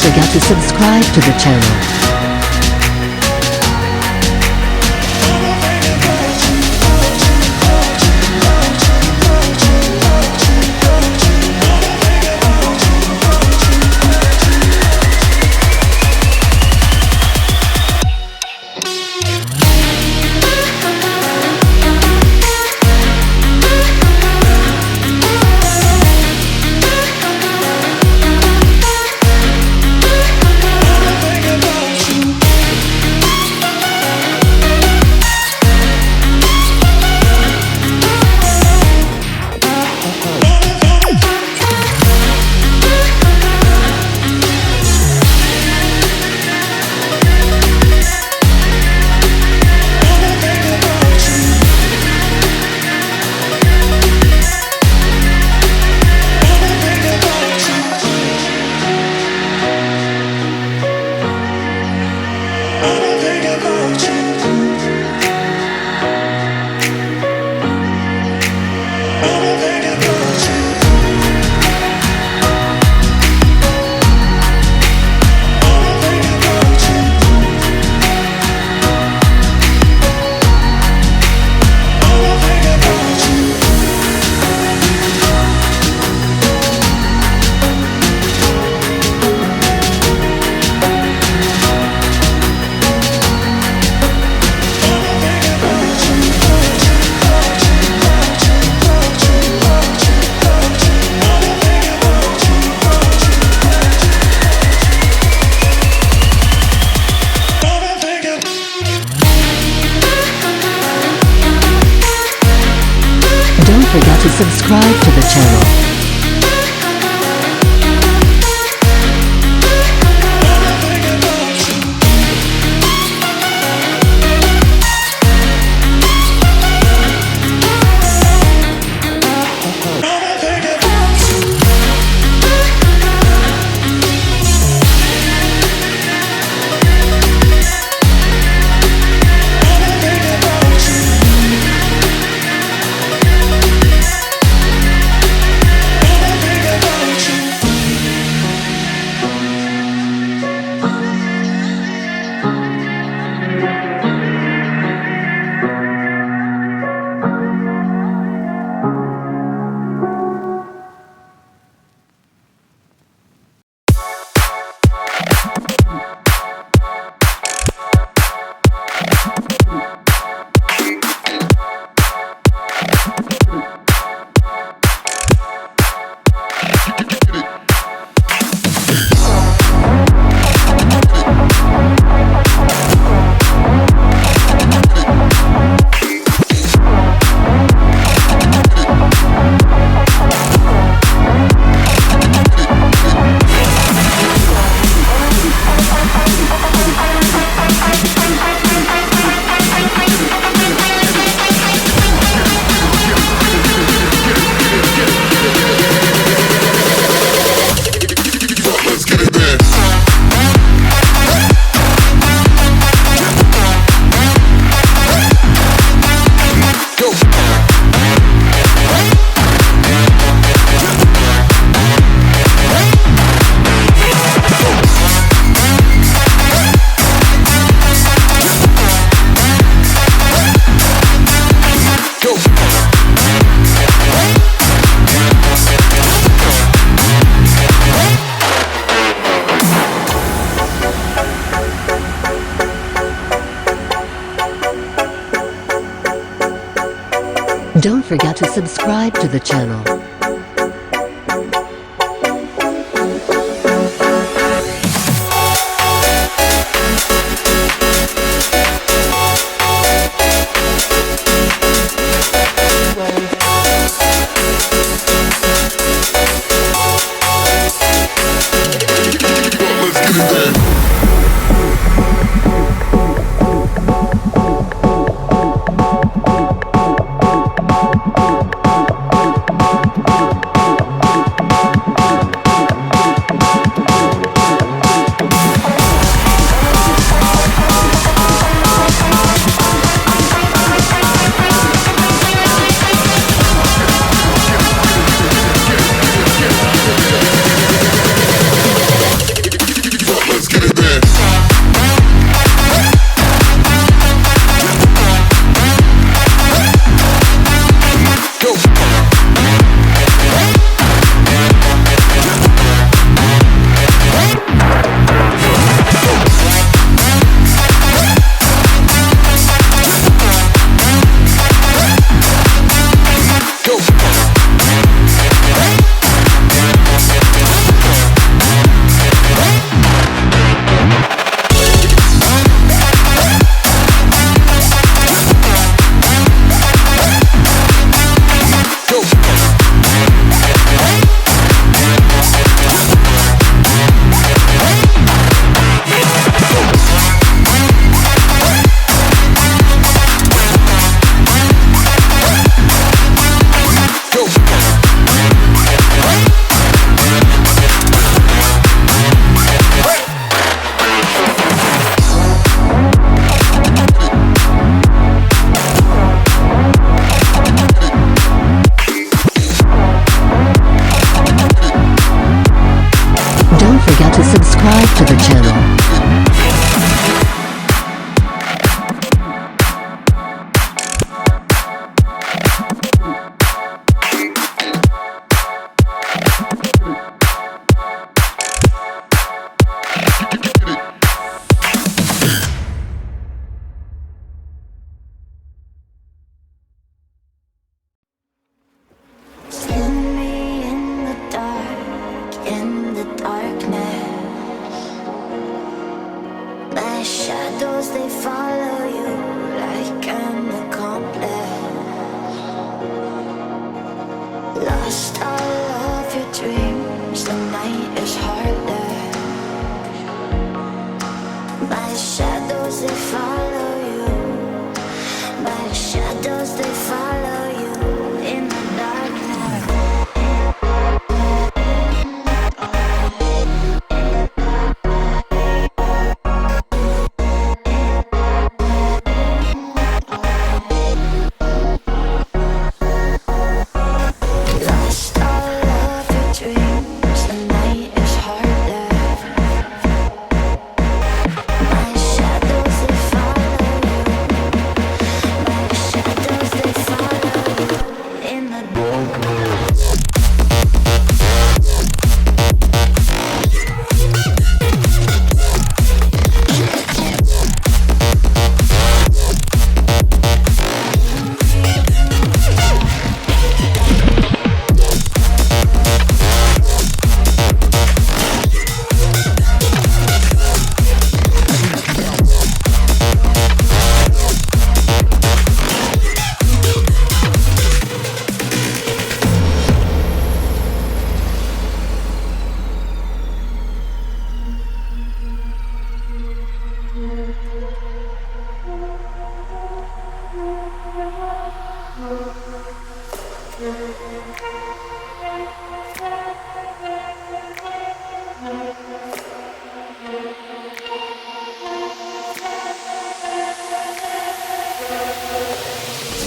forget to subscribe to the channel. Don't forget to subscribe to the channel. Don't forget to subscribe to the channel. they follow you like an accomplice. Lost all of your dreams, the night is harder. My shadows, they follow you. My shadows, they follow you in the darkness. Lost all of your dreams, the night is harder. My shadows, they follow you. My shadows, they follow you in the darkness.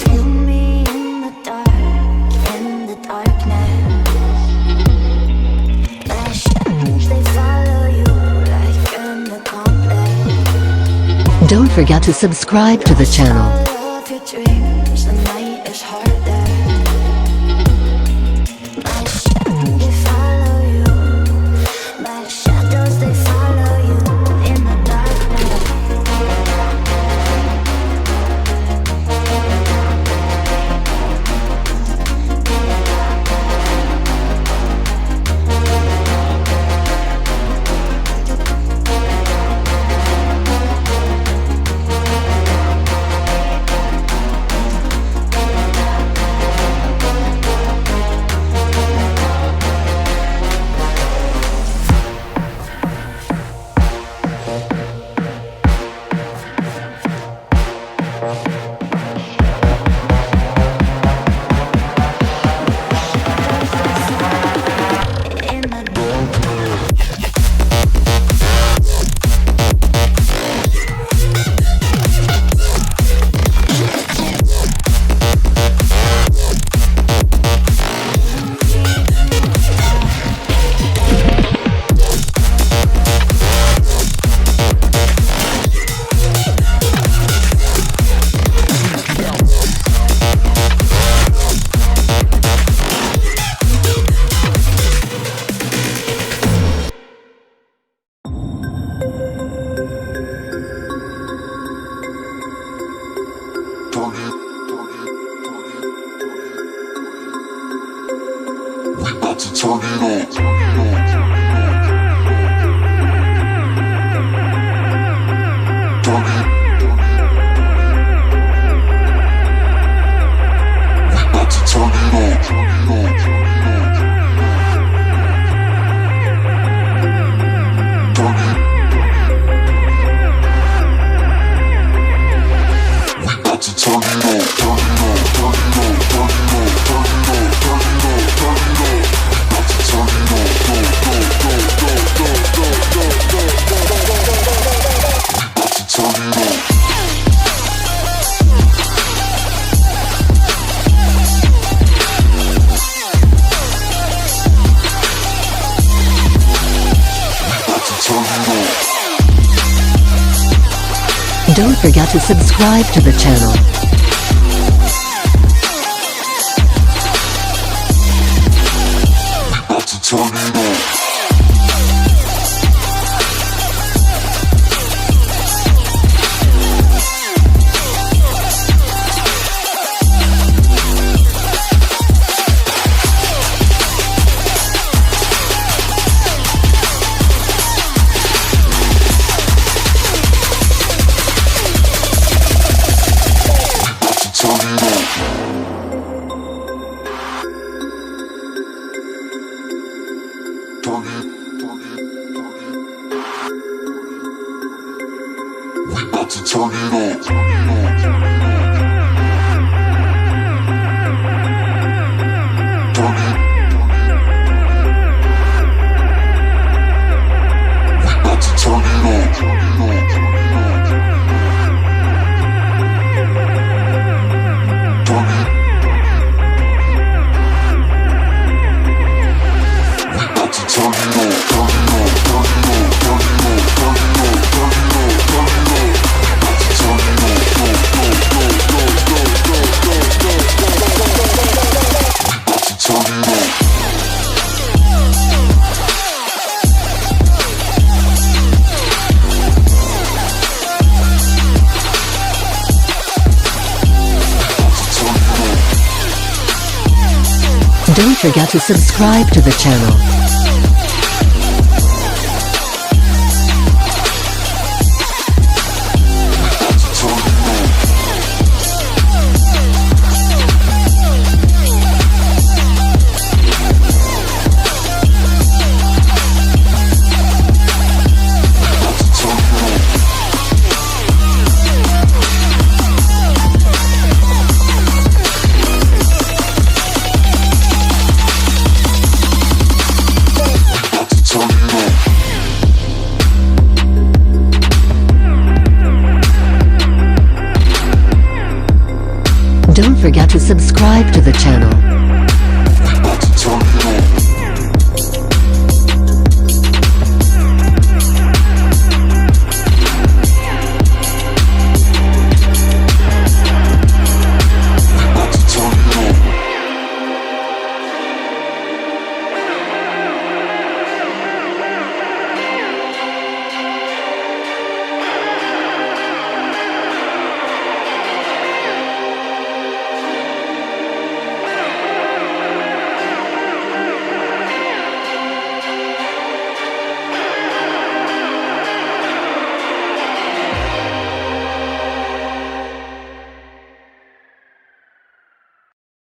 Feel me in the darkness. My shadows, they follow you like an accomplice. Don't forget to subscribe to the channel. All of your dreams, the night is harder. My shadows, they follow you. My shadows, they follow you in the darkness. In the We about to turn it on. We about to turn it on. Don't forget to subscribe to the channel. About to turn it on. turn it up. Don't forget to subscribe to the channel. Don't forget to subscribe to the channel.